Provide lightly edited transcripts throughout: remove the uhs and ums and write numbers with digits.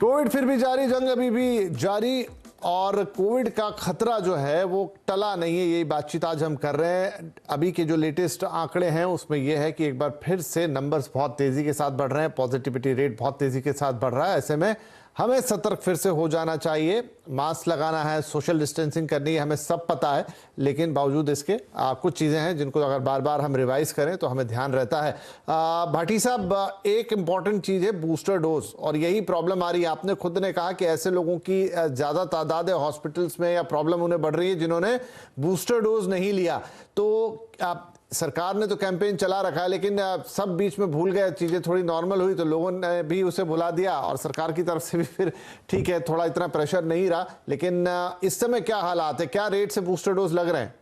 Covid फिर भी जारी, जंग अभी भी जारी और कोविड का खतरा जो है वो टला नहीं है। यही बातचीत आज हम कर रहे हैं। अभी के जो लेटेस्ट आंकड़े हैं उसमें यह है कि एक बार फिर से नंबर्स बहुत तेजी के साथ बढ़ रहे हैं, पॉजिटिविटी रेट बहुत तेजी के साथ बढ़ रहा है। ऐसे में हमें सतर्क फिर से हो जाना चाहिए। मास्क लगाना है, सोशल डिस्टेंसिंग करनी है, हमें सब पता है, लेकिन बावजूद इसके कुछ चीज़ें हैं जिनको अगर बार बार हम रिवाइज करें तो हमें ध्यान रहता है। भाटी साहब, एक इम्पॉर्टेंट चीज़ है बूस्टर डोज, और यही प्रॉब्लम आ रही है। आपने खुद ने कहा कि ऐसे लोगों की ज़्यादा तादाद है हॉस्पिटल्स में, या प्रॉब्लम उन्हें बढ़ रही है जिन्होंने बूस्टर डोज नहीं लिया। तो सरकार ने तो कैंपेन चला रखा है, लेकिन सब बीच में भूल गए, चीजें थोड़ी नॉर्मल हुई तो लोगों ने भी उसे भुला दिया, और सरकार की तरफ से भी फिर ठीक है थोड़ा इतना प्रेशर नहीं रहा। लेकिन इस समय क्या हालात है, क्या रेट से बूस्टर डोज लग रहे हैं?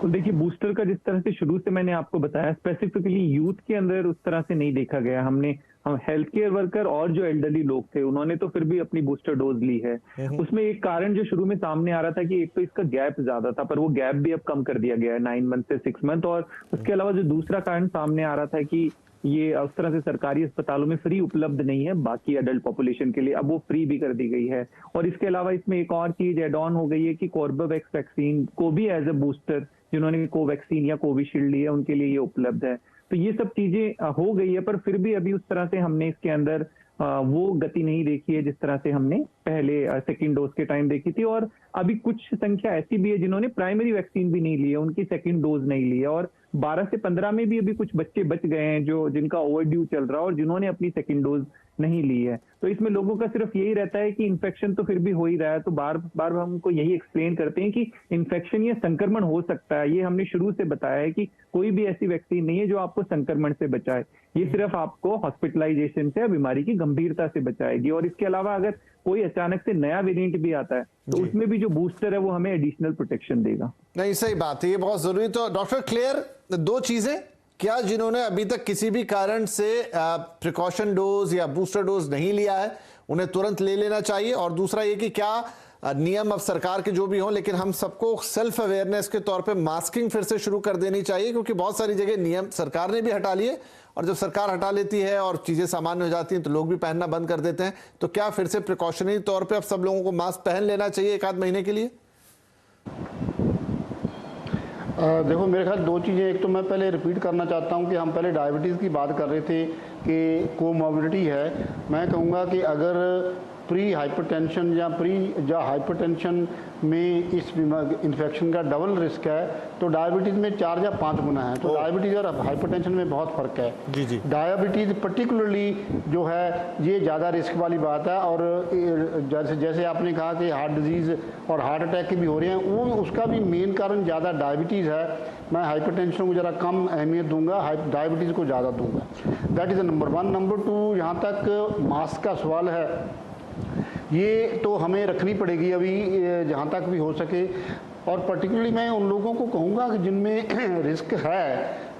तो देखिए, बूस्टर का जिस तरह से शुरू से मैंने आपको बताया, स्पेसिफिकली यूथ के अंदर उस तरह से नहीं देखा गया। हम हेल्थ केयर वर्कर और जो एल्डरली लोग थे उन्होंने तो फिर भी अपनी बूस्टर डोज ली है। उसमें एक कारण जो शुरू में सामने आ रहा था कि एक तो इसका गैप ज्यादा था, पर वो गैप भी अब कम कर दिया गया है 9 मंथ से 6 मंथ। और उसके अलावा जो दूसरा कारण सामने आ रहा था कि ये उस तरह से सरकारी अस्पतालों में फ्री उपलब्ध नहीं है बाकी अडल्ट पॉपुलेशन के लिए, अब वो फ्री भी कर दी गई है। और इसके अलावा इसमें एक और चीज एड ऑन हो गई है कि कॉर्बेवैक्स वैक्सीन को भी एज ए बूस्टर जिन्होंने कोवैक्सीन या कोविशील्ड ली है उनके लिए ये उपलब्ध है। तो ये सब चीजें हो गई है, पर फिर भी अभी उस तरह से हमने इसके अंदर वो गति नहीं देखी है जिस तरह से हमने पहले सेकंड डोज के टाइम देखी थी। और अभी कुछ संख्या ऐसी भी है जिन्होंने प्राइमरी वैक्सीन भी नहीं ली है, उनकी सेकंड डोज नहीं ली है। और 12 से 15 में भी अभी कुछ बच्चे बच गए हैं जो जिनका ओवरड्यू चल रहा है और जिन्होंने अपनी सेकंड डोज नहीं ली है। तो इसमें लोगों का सिर्फ यही रहता है कि इन्फेक्शन तो फिर भी हो ही रहा है, तो बार बार हम उनको यही एक्सप्लेन करते हैं कि इन्फेक्शन या संक्रमण हो सकता है। ये हमने शुरू से बताया है कि कोई भी ऐसी वैक्सीन नहीं है जो आपको संक्रमण से बचाए, ये सिर्फ आपको हॉस्पिटलाइजेशन से या बीमारी की गंभीरता से बचाएगी। और इसके अलावा अगर कोई अचानक से नया वेरिएंट भी आता है तो उसमें भी जो बूस्टर है वो हमें एडिशनल प्रोटेक्शन देगा। नहीं, सही बात है, ये बहुत जरूरी। तो डॉक्टर क्लियर, दो चीजें, क्या जिन्होंने अभी तक किसी भी कारण से प्रिकॉशन डोज या बूस्टर डोज नहीं लिया है उन्हें तुरंत ले लेना चाहिए, और दूसरा ये कि क्या नियम अब सरकार के जो भी हों, लेकिन हम सबको सेल्फ अवेयरनेस के तौर पे मास्किंग फिर से शुरू कर देनी चाहिए, क्योंकि बहुत सारी जगह नियम सरकार ने भी हटा लिए, और जब सरकार हटा लेती है और चीजें सामान्य हो जाती हैं तो लोग भी पहनना बंद कर देते हैं। तो क्या फिर से प्रिकॉशनरी तौर पे अब सब लोगों को मास्क पहन लेना चाहिए एक आध महीने के लिए? देखो, मेरे ख्याल दो चीज़ें। एक तो मैं पहले रिपीट करना चाहता हूं कि हम पहले डायबिटीज़ की बात कर रहे थे कि कोमॉर्बिडिटी है। मैं कहूँगा कि अगर प्री हाइपरटेंशन या हाइपरटेंशन में इस इन्फेक्शन का डबल रिस्क है तो डायबिटीज़ में 4 या 5 गुना है। तो डायबिटीज़ और हाइपरटेंशन में बहुत फ़र्क है। जी। डायबिटीज़ पर्टिकुलरली जो है ये ज़्यादा रिस्क वाली बात है। और जैसे आपने कहा कि हार्ट डिजीज़ और हार्ट अटैक की भी हो रहे हैं, वो उसका भी मेन कारण ज़्यादा डायबिटीज़ है। मैं हाइपरटेंशन को ज़रा कम अहमियत दूंगा, डायबिटीज़ को ज़्यादा दूंगा। That is number 1। नंबर 2, यहाँ तक मास्क का सवाल है, ये तो हमें रखनी पड़ेगी अभी जहाँ तक भी हो सके। और पर्टिकुलरली मैं उन लोगों को कहूँगा कि जिनमें रिस्क है,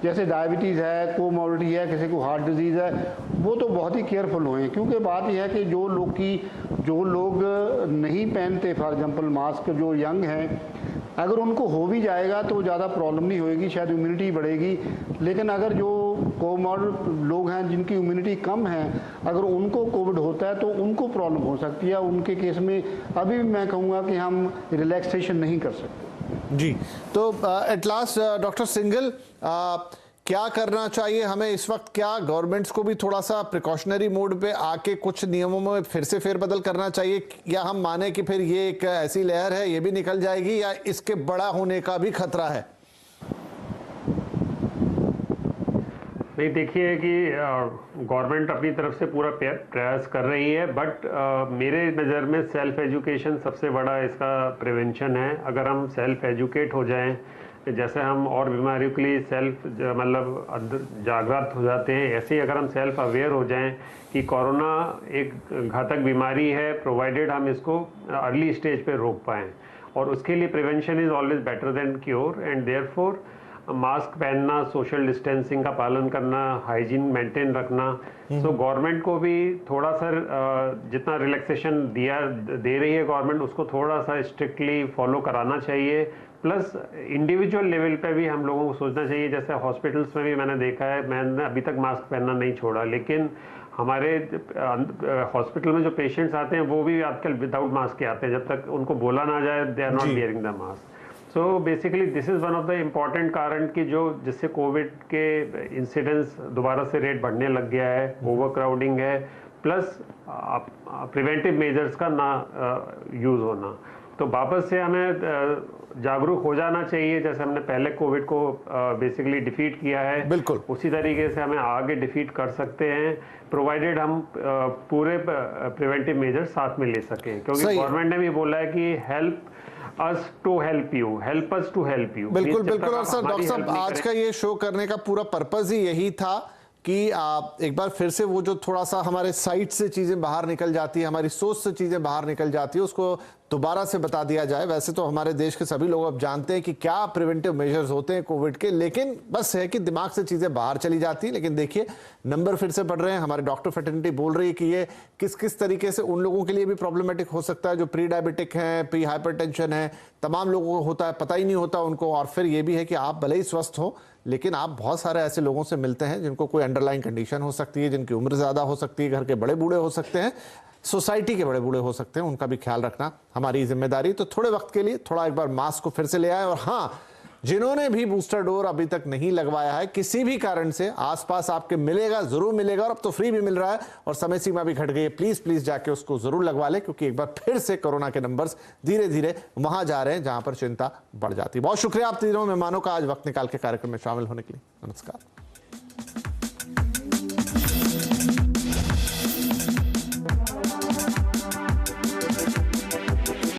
जैसे डायबिटीज़ है, कोमॉर्बिडिटी है, किसी को हार्ट डिजीज़ है, वो तो बहुत ही केयरफुल होएं। क्योंकि बात यह है कि जो लोग नहीं पहनते फॉर एग्जांपल मास्क, जो यंग हैं, अगर उनको हो भी जाएगा तो ज़्यादा प्रॉब्लम नहीं होएगी, शायद इम्यूनिटी बढ़ेगी। लेकिन अगर जो कोमॉर्बिड लोग हैं जिनकी इम्यूनिटी कम है, अगर उनको कोविड होता है तो उनको प्रॉब्लम हो सकती है। उनके केस में अभी भी मैं कहूँगा कि हम रिलैक्सेशन नहीं कर सकते। जी, तो एट लास्ट डॉक्टर सिंघल, क्या करना चाहिए हमें इस वक्त? क्या गवर्नमेंट्स को भी थोड़ा सा प्रिकॉशनरी मोड पे आके कुछ नियमों में फिर से फेरबदल करना चाहिए, या हम माने कि फिर ये एक ऐसी लहर है, ये भी निकल जाएगी, या इसके बड़ा होने का भी खतरा है? नहीं, देखिए कि गवर्नमेंट अपनी तरफ से पूरा प्रयास कर रही है, बट मेरे नज़र में सेल्फ एजुकेशन सबसे बड़ा इसका प्रिवेंशन है। अगर हम सेल्फ एजुकेट हो जाएं, जैसे हम और बीमारियों के लिए सेल्फ मतलब अंदर जागृत हो जाते हैं, ऐसे ही अगर हम सेल्फ अवेयर हो जाएं कि कोरोना एक घातक बीमारी है, प्रोवाइडेड हम इसको अर्ली स्टेज पे रोक पाएँ, और उसके लिए prevention is always better than cure. And therefore mask पहनना, सोशल डिस्टेंसिंग का पालन करना, हाइजीन मेंटेन रखना। सो गवर्नमेंट को भी थोड़ा सा जितना रिलैक्सेशन दे रही है गवर्नमेंट, उसको थोड़ा सा स्ट्रिक्टली फॉलो कराना चाहिए। प्लस इंडिविजुअल लेवल पे भी हम लोगों को सोचना चाहिए। जैसे हॉस्पिटल्स में भी मैंने देखा है, मैंने अभी तक मास्क पहनना नहीं छोड़ा, लेकिन हमारे हॉस्पिटल में जो पेशेंट्स आते हैं वो भी आजकल विदाउट मास्क के आते हैं, जब तक उनको बोला ना जाए they are not wearing the mask. So basically this is one of the important कारण कि जो जिससे कोविड के इंसिडेंट्स दोबारा से रेट बढ़ने लग गया है, ओवर क्राउडिंग है, प्लस प्रिवेंटिव मेजर्स का ना यूज़ होना। तो वापस से हमें जागरूक हो जाना चाहिए, जैसे हमने पहले कोविड को बेसिकली डिफीट किया है, बिल्कुल उसी तरीके से हमें आगे डिफीट कर सकते हैं, प्रोवाइडेड हम पूरे प्रिवेंटिव मेजर साथ में ले सकें, क्योंकि गवर्नमेंट ने भी बोला है कि help us to help you, help us to help you. बिल्कुल बिल्कुल। और सर डॉक्टर साहब, आज का ये शो करने का पूरा पर्पज ही यही था कि आप एक बार फिर से वो जो थोड़ा सा हमारे साइट से चीजें बाहर निकल जाती है, हमारी सोच से चीजें बाहर निकल जाती है, उसको दोबारा से बता दिया जाए। वैसे तो हमारे देश के सभी लोग अब जानते हैं कि क्या प्रिवेंटिव मेजर्स होते हैं कोविड के, लेकिन बस है कि दिमाग से चीजें बाहर चली जाती हैं। लेकिन देखिए नंबर फिर से बढ़ रहे हैं। हमारे डॉक्टर फ्रेटर्निटी बोल रही है कि ये किस किस तरीके से उन लोगों के लिए भी प्रॉब्लमेटिक हो सकता है जो प्री डायबिटिक हैं, प्री हाइपरटेंशन है, तमाम लोगों को होता है, पता ही नहीं होता उनको। और फिर ये भी है कि आप भले ही स्वस्थ हो, लेकिन आप बहुत सारे ऐसे लोगों से मिलते हैं जिनको कोई अंडरलाइन कंडीशन हो सकती है, जिनकी उम्र ज़्यादा हो सकती है, घर के बड़े बूढ़े हो सकते हैं, सोसाइटी के बड़े बूढ़े हो सकते हैं, उनका भी ख्याल रखना हमारी जिम्मेदारी। तो थोड़े वक्त के लिए थोड़ा एक बार मास्क को फिर से ले आए। और हाँ, जिन्होंने भी बूस्टर डोज अभी तक नहीं लगवाया है, किसी भी कारण से आसपास आपके मिलेगा, जरूर मिलेगा, और अब तो फ्री भी मिल रहा है और समय सीमा भी घट गई है। प्लीज प्लीज जाके उसको जरूर लगवा ले, क्योंकि एक बार फिर से कोरोना के नंबर्स धीरे धीरे वहां जा रहे हैं जहां पर चिंता बढ़ जाती है। बहुत शुक्रिया आप तीनों मेहमानों का आज वक्त निकाल के कार्यक्रम में शामिल होने के लिए। नमस्कार।